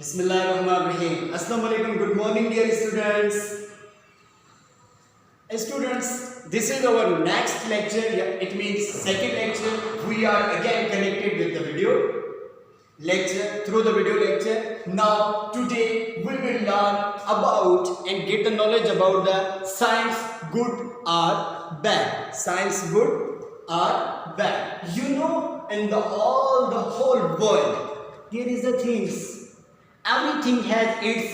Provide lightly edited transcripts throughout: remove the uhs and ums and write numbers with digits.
Bismillahirrahmanirrahim. Assalamu alaikum. Good morning, dear students. Students, this is our next lecture. It means second lecture. We are again connected with the video lecture through the video lecture. Now, today we will learn about and get the knowledge about the science good or bad. Science good or bad. You know, in the whole world, there is the things. Everything has its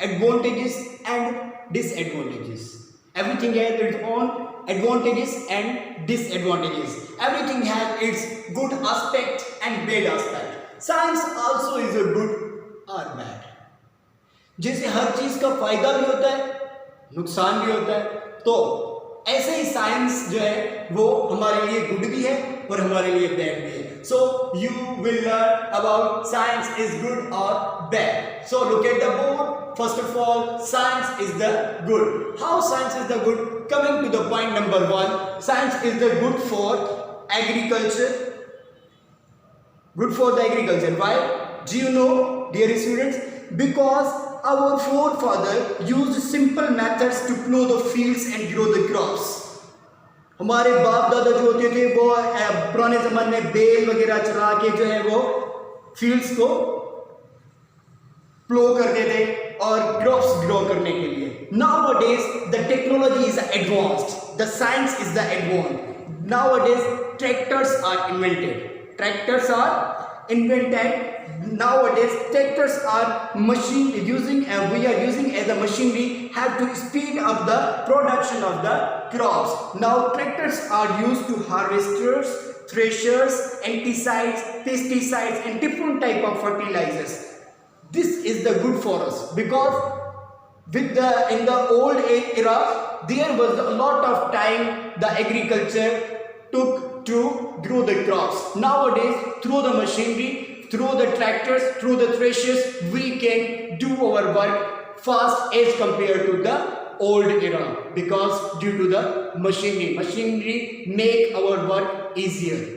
advantages and disadvantages. Everything has its own advantages and disadvantages. Everything has its good aspect and bad aspect. Science also is a good or bad. जैसे हर चीज का फायदा भी होता है, नुकसान भी होता है, तो ऐसे ही साइंस जो है वो हमारे लिए गुड भी है और हमारे लिए बैड भी है. So you will learn about science is good or bad. So look at the board. First of all, science is the good. How science is the good? Coming to the point number 1, science is the good for agriculture. Good for the agriculture. Why? Do you know, dear students? Because our forefathers used simple methods to plow the fields and grow the crops. हमारे बाप दादा जो होते थे वो पुराने जमाने में बेल वगैरह चला के जो है वो फील्ड्स को प्लो करते थे और क्रॉप्स ग्रो करने के लिए. Nowadays the technology is advanced, the science is the advanced. Nowadays tractors are invented. Nowadays tractors are we are using as a machinery have to speed up the production of the crops. Now tractors are used to harvesters, threshers, anticides, pesticides and different type of fertilizers. This is the good for us because in the old era there was a lot of time the agriculture took to grow the crops. Nowadays through the machinery, through the tractors, through the threshers, we can do our work fast as compared to the old era because due to the machinery make our work easier.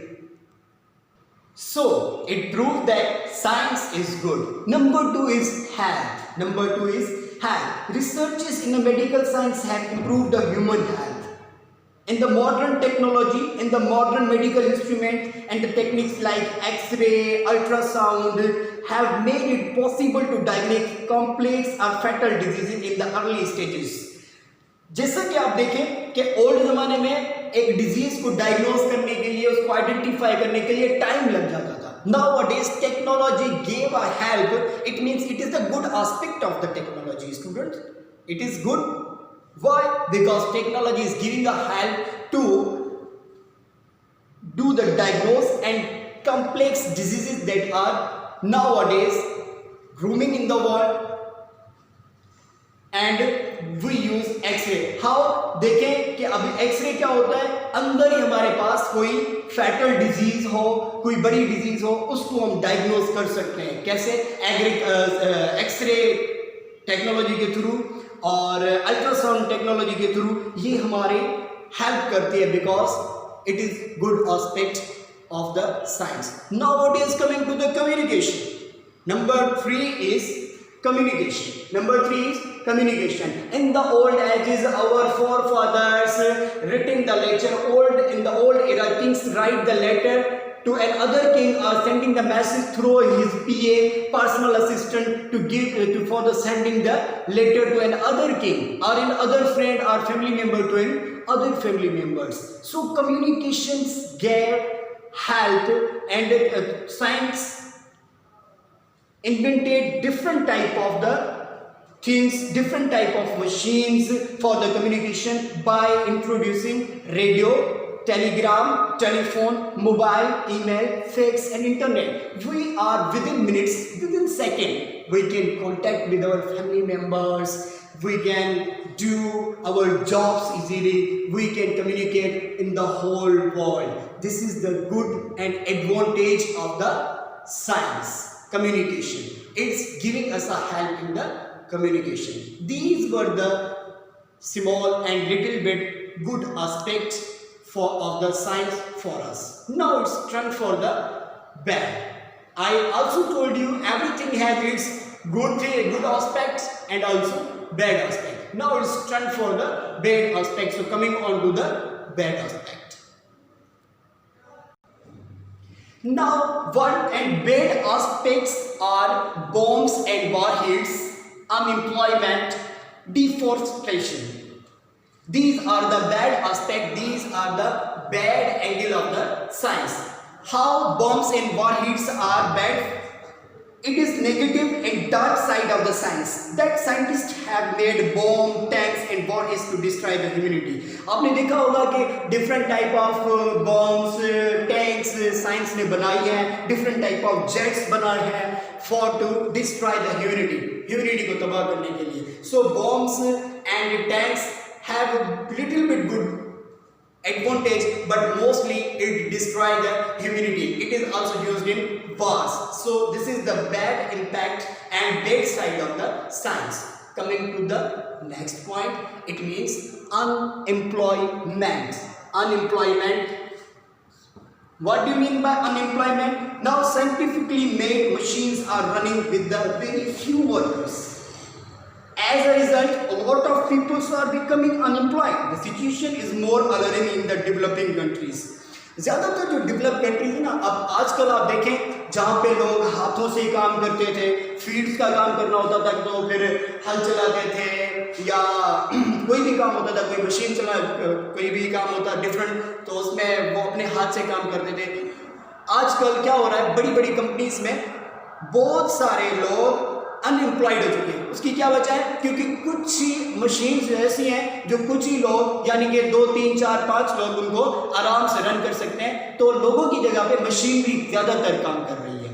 So it proves that science is good. Number 2 is health. Researches in the medical science have improved the human health. In the modern technology, in the modern medical instrument and the techniques like X-ray, ultrasound have made it possible to diagnose complex or fatal diseases in the early stages. जैसा कि आप देखें कि old जमाने में एक disease को diagnose करने के लिए, उसको आइडेंटिफाई करने के लिए टाइम लग जाता था. Nowadays technology gave a help. It means it is the good aspect of the technology, students. It is good. Why? Because technology is giving a help to do the diagnose and complex diseases that are nowadays roaming in the world. And we use X-ray. How? देखें कि अभी X-ray क्या होता है, अंदर ही हमारे पास कोई fatal disease हो, कोई बड़ी डिजीज हो, उसको हम डायग्नोज कर सकते हैं. कैसे? X-ray टेक्नोलॉजी के थ्रू और अल्ट्रासाउंड टेक्नोलॉजी के थ्रू ये हमारे हेल्प करती है because it is good aspect of the science. Nowadays coming to the communication. Number 3 is communication. In the old ages, our forefathers written the letter. In the old era, kings write the letter to another king or sending the message through his PA, personal assistant, for the sending the letter to another king or another friend or family member to other family members. So communications gave help and science invented different type of the things, different type of machines for the communication by introducing radio, telegram, telephone, mobile, email, fax and internet. We are within minutes, within seconds we can contact with our family members, we can do our jobs easily, we can communicate in the whole world. This is the good and advantage of the science. Communication, it's giving us a help in the communication. These were the small and little bit good aspects of the science for us. Now it's turn for the bad. I also told you everything has its good aspects and also bad aspect. Now it's time for the bad aspect. So coming on to the bad aspect. Now, one and bad aspects are bombs and warheads, unemployment, deforestation. These are the bad aspect. These are the bad angle of the science. How bombs and warheads are bad? It is negative and dark side of the science that scientists have made bomb, tanks and warheads to destroy the humanity. आपने देखा होगा कि different type of bombs, tanks science ने बनाई हैं, different type of jets बनाए हैं for to destroy the humanity को तबाह करने के लिए. So bombs and tanks have a little bit good advantage, but mostly it destroys the humanity. It is also used in wars. So this is the bad impact and bad side of the science. Coming to the next point, it means unemployment. What do you mean by unemployment? Now scientifically made machines are running with the very few workers. As a result, a lot of people are becoming unemployed. The situation is more alarming in the developing countries. ज़्यादातर जो develop countries है ना, अब आजकल आप देखें जहाँ पे लोग हाथों से काम करते थे, फील्ड्स का काम करना होता था तो फिर हल चलाते थे या कोई भी काम होता था, कोई मशीन चला, कोई भी काम होता डिफरेंट, तो उसमें वो अपने हाथ से काम करते थे. आजकल क्या हो रहा है, बड़ी बड़ी कंपनीज में बहुत सारे लोग अनएम्प्लॉयड हो चुके हैं. उसकी क्या वजह है? क्योंकि कुछ ही मशीन्स ऐसी हैं जो कुछ ही लोग यानी कि 2, 3, 4, 5 लोग उनको आराम से रन कर सकते हैं. तो लोगों की जगह पे मशीनरी ज़्यादातर काम कर रही है.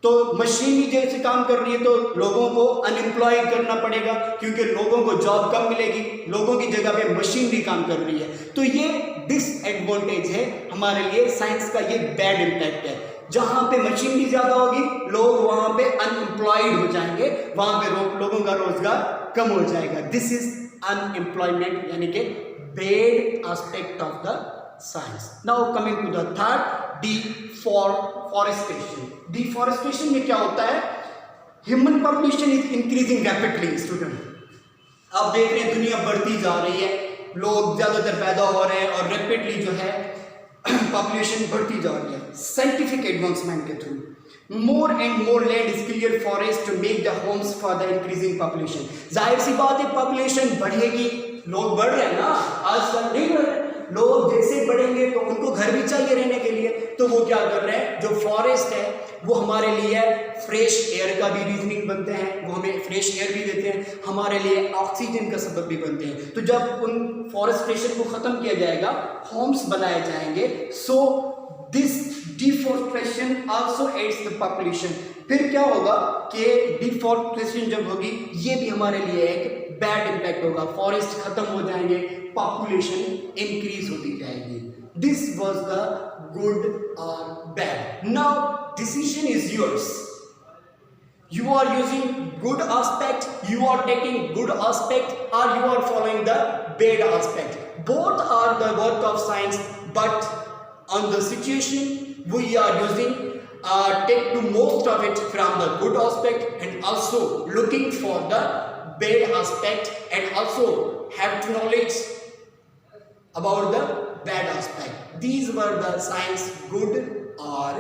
तो मशीनरी जैसे काम कर रही है तो लोगों को अनएम्प्लॉय करना पड़ेगा क्योंकि लोगों को जॉब कम मिलेगी. लोगों की जगह पे मशीनरी काम कर रही है. तो ये डिसएडवांटेज है हमारे लिए. साइंस का ये बैड इम्पैक्ट है. जहां पे मशीनरी ज्यादा होगी, लोग वहां पे अनएम्प्लॉयड हो जाएंगे, वहां पे लोगों का रोजगार कम हो जाएगा. दिस इज अनएम्प्लॉयमेंट यानी कि bad aspect of the science. Now coming to the third, deforestation. Deforestation में क्या होता है? Human population is increasing rapidly. Student, आप देख रहे हैं दुनिया बढ़ती जा रही है, लोग ज्यादातर पैदा हो रहे हैं और रैपिडली जो है पॉपुलेशन बढ़ती जा रही है. साइंटिफिक एडवांसमेंट के through more and more land is clear forest to make the homes for the increasing population. जाहिर सी बात है, पॉपुलेशन बढ़ेगी, लोग बढ़ रहे हैं ना, आजकल नहीं बढ़ रहे. लोग जैसे बढ़ेंगे तो उनको घर भी चाहिए रहने के लिए, तो वो क्या कर रहे हैं, जो फॉरेस्ट है वो हमारे लिए फ्रेश एयर का भी रीजनिंग बनते हैं, वो हमें फ्रेश एयर भी देते हैं, हमारे लिए ऑक्सीजन का सबब भी बनते हैं. तो जब उन फॉरेस्टेशन को ख़त्म किया जाएगा, होम्स बनाए जाएंगे. So this deforestation also aids the population. फिर क्या होगा कि डिफॉरेस्टेशन जब होगी, ये भी हमारे लिए एक बैड इम्पैक्ट होगा. फॉरेस्ट खत्म हो जाएंगे, पॉपुलेशन इंक्रीज होती जाएगी. This was the good or bad. Now decision is yours. You are using good aspect, you are taking good aspect, or you are following the bad aspect. Both are the work of science, but on the situation we are using take to most of it from the good aspect and also looking for the bad aspect and also have to knowledge about the bad aspect. These were the science good or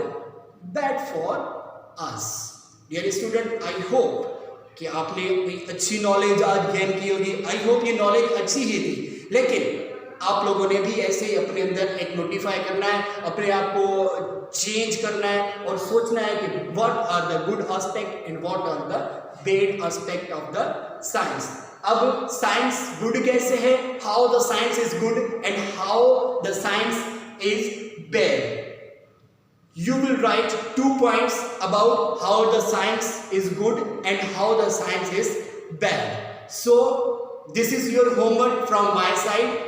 bad for us. Dear student, I hope कि आपने कोई अच्छी knowledge आज gain की होगी. I hope ये knowledge अच्छी ही थी, लेकिन आप लोगों ने भी ऐसे ही अपने अंदर एक नोटिफाई करना है, अपने आप को चेंज करना है और सोचना है कि what are the good aspect and what are the bad aspect of the science. अब साइंस गुड कैसे है, how the science is good and how the science is bad. You will write 2 points about how the science is good and how the science is bad. So this is your homework from my side.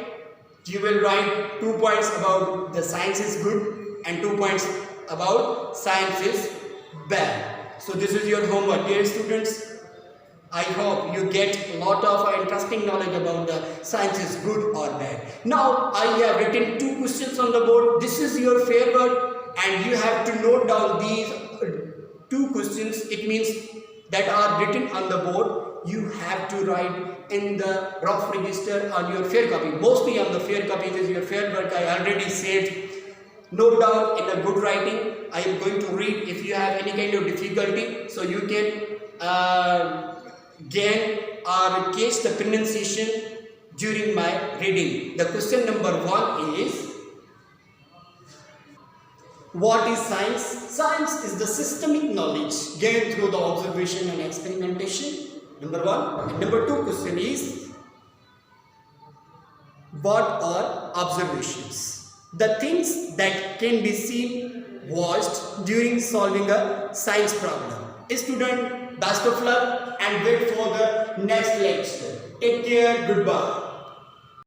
You will write 2 points about the science is good and 2 points about science is bad. So this is your homework, dear students. I hope you get a lot of interesting knowledge about the science is good or bad. Now I have written 2 questions on the board. This is your favorite and you have to note down these 2 questions. It means that are written on the board, you have to write in the rough register on your fair copy. Mostly on the fair copy is your fair work. I already said. Note down in a good writing. I am going to read. If you have any kind of difficulty, so you can gain or catch the pronunciation during my reading. The question number 1 is, what is science? Science is the systemic knowledge gained through the observation and experimentation. Number 1. And number 2 question is, what are observations? The things that can be seen, watched during solving a science problem. Student, best of luck and wait for the next lecture. Take care. Goodbye.